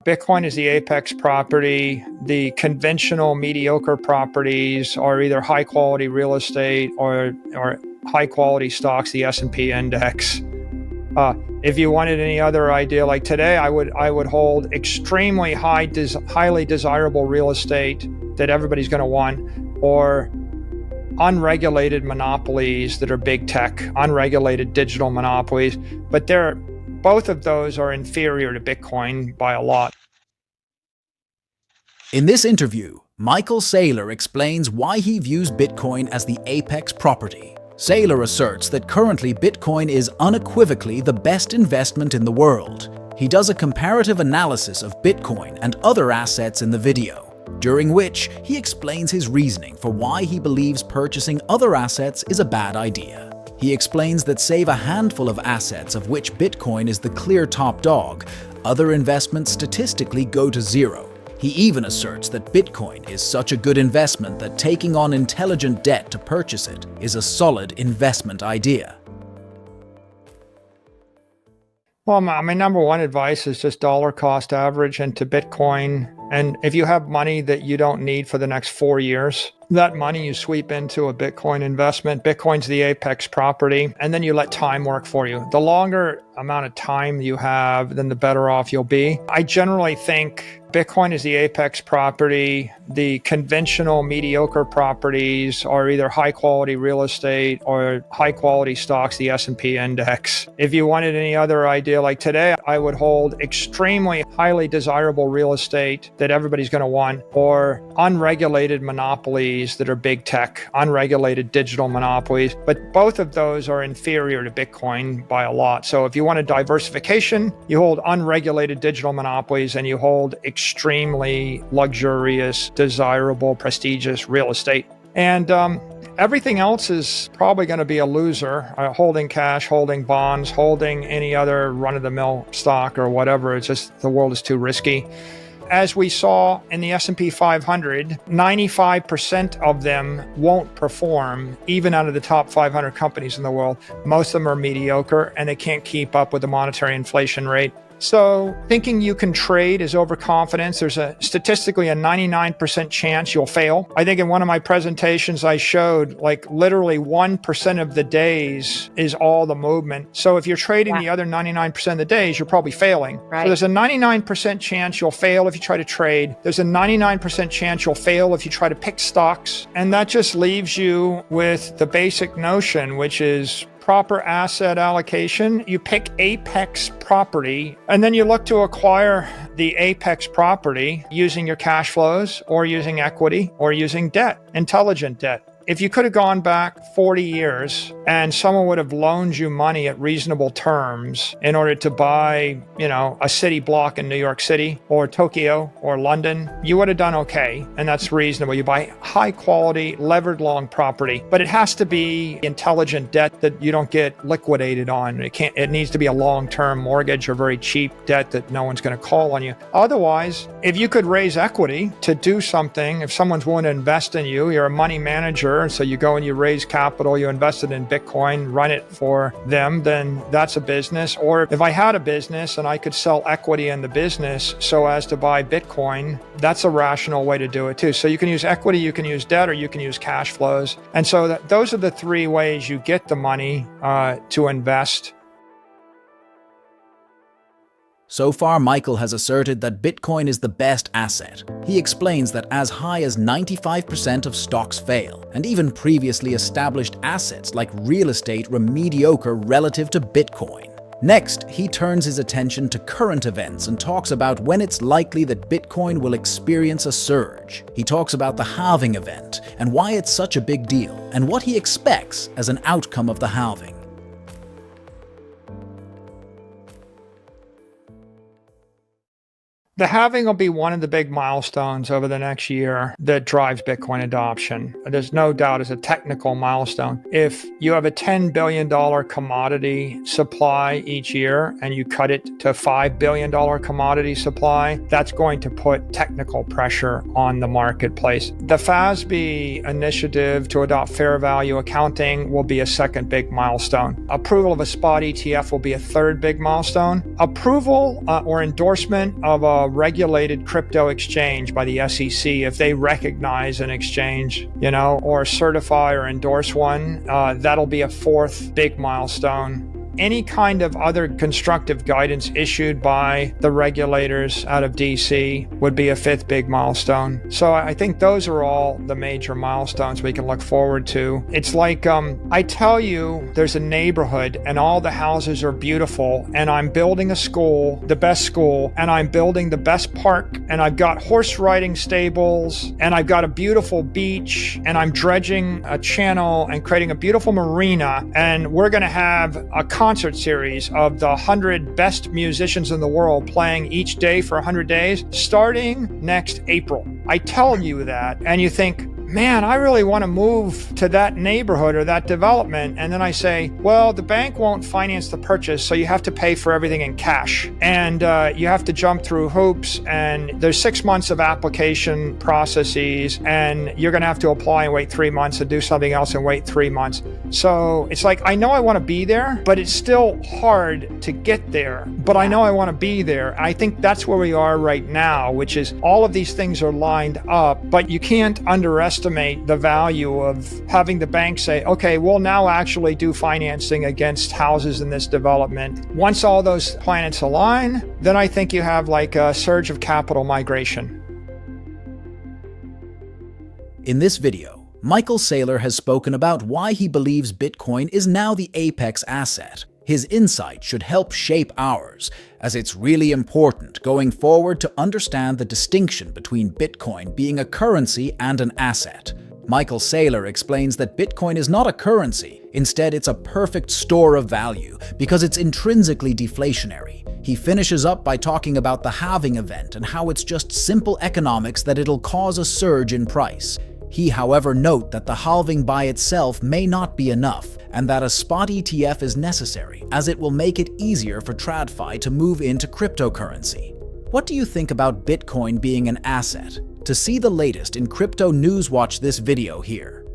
Bitcoin is the apex property. The conventional mediocre properties are either high quality real estate or high quality stocks, the S&P index. If you wanted any other idea, like today, I would hold extremely highly desirable real estate that everybody's going to want, or unregulated monopolies that are big tech, unregulated digital monopolies. But both of those are inferior to Bitcoin by a lot. In this interview, Michael Saylor explains why he views Bitcoin as the apex property. Saylor asserts that currently Bitcoin is unequivocally the best investment in the world. He does a comparative analysis of Bitcoin and other assets in the video, during which he explains his reasoning for why he believes purchasing other assets is a bad idea. He explains that save a handful of assets of which Bitcoin is the clear top dog, other investments statistically go to zero. He even asserts that Bitcoin is such a good investment that taking on intelligent debt to purchase it is a solid investment idea. Well, my number one advice is just dollar cost average into Bitcoin. And if you have money that you don't need for the next 4 years, that money you sweep into a Bitcoin investment. Bitcoin's the apex property, and then you let time work for you. The longer amount of time you have, then the better off you'll be. I generally think Bitcoin is the apex property. The conventional mediocre properties are either high quality real estate or high quality stocks, the S&P index. If you wanted any other idea, like today, I would hold extremely highly desirable real estate that everybody's going to want, or unregulated monopolies that are big tech, unregulated digital monopolies. But both of those are inferior to Bitcoin by a lot. So if you want a diversification, you hold unregulated digital monopolies and you hold extremely luxurious, desirable, prestigious real estate. And everything else is probably going to be a loser. Holding cash, holding bonds, holding any other run-of-the-mill stock or whatever. It's just the world is too risky. As we saw in the S&P 500, 95% of them won't perform, even out of the top 500 companies in the world. Most of them are mediocre, and they can't keep up with the monetary inflation rate. So thinking you can trade is overconfidence. There's statistically a 99% chance you'll fail. I think in one of my presentations I showed like literally 1% of the days is all the movement. So if you're trading the other 99% of the days, you're probably failing. Right. So there's a 99% chance you'll fail if you try to trade. There's a 99% chance you'll fail if you try to pick stocks. And that just leaves you with the basic notion, which is proper asset allocation. You pick apex property, and then you look to acquire the apex property using your cash flows or using equity or using debt, intelligent debt. If you could have gone back 40 years and someone would have loaned you money at reasonable terms in order to buy, a city block in New York City or Tokyo or London, you would have done okay. And that's reasonable. You buy high quality, levered long property, but it has to be intelligent debt that you don't get liquidated on. It needs to be a long-term mortgage or very cheap debt that no one's going to call on you. Otherwise, if you could raise equity to do something, if someone's willing to invest in you, you're a money manager. So you go and you raise capital, you invest it in Bitcoin, run it for them, then that's a business. Or if I had a business and I could sell equity in the business so as to buy Bitcoin, that's a rational way to do it too. So you can use equity, you can use debt, or you can use cash flows. And so those are the three ways you get the money to invest. So far, Michael has asserted that Bitcoin is the best asset. He explains that as high as 95% of stocks fail, and even previously established assets like real estate were mediocre relative to Bitcoin. Next, he turns his attention to current events and talks about when it's likely that Bitcoin will experience a surge. He talks about the halving event and why it's such a big deal, and what he expects as an outcome of the halving. The halving will be one of the big milestones over the next year that drives Bitcoin adoption. There's no doubt it's a technical milestone. If you have a $10 billion commodity supply each year and you cut it to $5 billion commodity supply, that's going to put technical pressure on the marketplace. The FASB initiative to adopt fair value accounting will be a second big milestone. Approval of a spot ETF will be a third big milestone. Approval or endorsement of a regulated crypto exchange by the SEC, if they recognize an exchange, or certify or endorse one, that'll be a fourth big milestone. Any kind of other constructive guidance issued by the regulators out of DC would be a fifth big milestone. So I think those are all the major milestones we can look forward to. It's like, I tell you, there's a neighborhood and all the houses are beautiful, and I'm building a school, the best school, and I'm building the best park, and I've got horse riding stables, and I've got a beautiful beach, and I'm dredging a channel and creating a beautiful marina, and we're going to have a concert series of the 100 best musicians in the world playing each day for 100 days starting next April. I tell you that, and you think, man, I really want to move to that neighborhood or that development. And then I say, well, the bank won't finance the purchase, so you have to pay for everything in cash. And you have to jump through hoops, and there's 6 months of application processes, and you're going to have to apply and wait 3 months and do something else and wait 3 months. So it's like, I know I want to be there, but it's still hard to get there. But I know I want to be there. I think that's where we are right now, which is all of these things are lined up, but you can't underestimate the value of having the bank say, okay, we'll now actually do financing against houses in this development. Once all those planets align, then I think you have like a surge of capital migration. In this video, Michael Saylor has spoken about why he believes Bitcoin is now the apex asset. His insight should help shape ours, as it's really important going forward to understand the distinction between Bitcoin being a currency and an asset. Michael Saylor explains that Bitcoin is not a currency. Instead, it's a perfect store of value because it's intrinsically deflationary. He finishes up by talking about the halving event and how it's just simple economics that it'll cause a surge in price. He, however, note that the halving by itself may not be enough, and that a spot ETF is necessary, as it will make it easier for TradFi to move into cryptocurrency. What do you think about Bitcoin being an asset? To see the latest in crypto news, watch this video here.